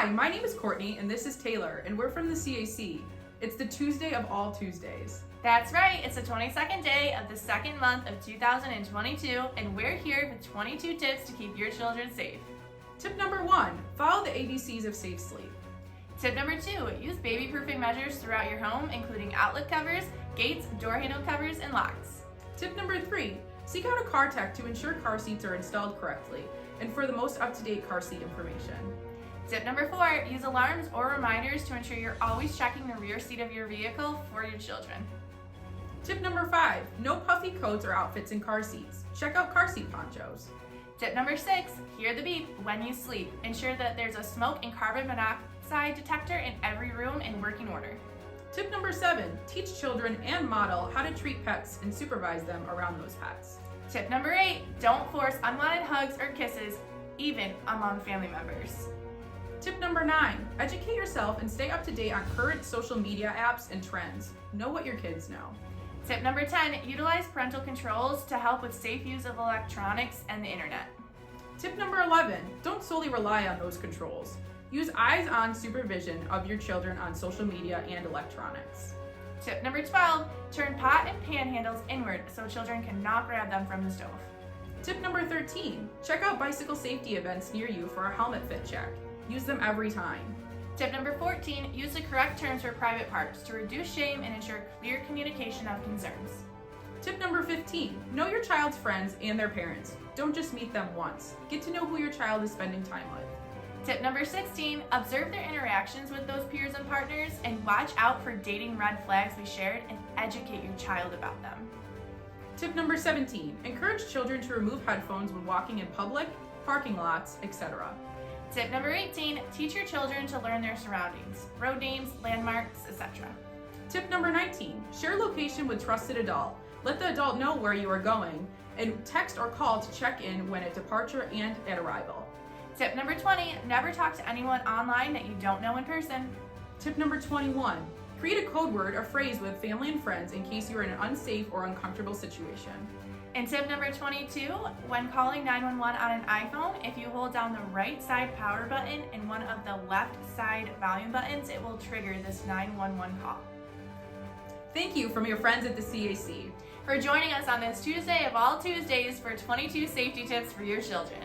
Hi, my name is Courtney and this is Taylor, and we're from the CAC. It's the Tuesday of all Tuesdays. That's right, it's the 22nd day of the second month of 2022, and we're here with 22 tips to keep your children safe. Tip number 1, follow the ABCs of safe sleep. Tip number 2, use baby-proofing measures throughout your home, including outlet covers, gates, door handle covers, and locks. Tip number 3, seek out a car tech to ensure car seats are installed correctly and for the most up-to-date car seat information. Tip number 4, use alarms or reminders to ensure you're always checking the rear seat of your vehicle for your children. Tip number 5, no puffy coats or outfits in car seats. Check out car seat ponchos. Tip number 6, hear the beep when you sleep. Ensure that there's a smoke and carbon monoxide detector in every room in working order. Tip number 7, teach children and model how to treat pets and supervise them around those pets. Tip number 8, don't force unwanted hugs or kisses, even among family members. Tip number 9, educate yourself and stay up to date on current social media apps and trends. Know what your kids know. Tip number 10, utilize parental controls to help with safe use of electronics and the internet. Tip number 11, don't solely rely on those controls. Use eyes-on supervision of your children on social media and electronics. Tip number 12, turn pot and pan handles inward so children cannot grab them from the stove. Tip number 13, check out bicycle safety events near you for a helmet fit check. Use them every time. Tip number 14, use the correct terms for private parts to reduce shame and ensure clear communication of concerns. Tip number 15, know your child's friends and their parents. Don't just meet them once. Get to know who your child is spending time with. Tip number 16, observe their interactions with those peers and partners and watch out for dating red flags we shared and educate your child about them. Tip number 17, encourage children to remove headphones when walking in public, parking lots, etc. Tip number 18, teach your children to learn their surroundings, road names, landmarks, etc. Tip number 19, share location with trusted adult. Let the adult know where you are going and text or call to check in when at departure and at arrival. Tip number 20, never talk to anyone online that you don't know in person. Tip number 21, create a code word or phrase with family and friends in case you are in an unsafe or uncomfortable situation. And tip number 22, when calling 911 on an iPhone, if you hold down the right side power button and one of the left side volume buttons, it will trigger this 911 call. Thank you from your friends at the CAC for joining us on this Tuesday of all Tuesdays for 22 safety tips for your children.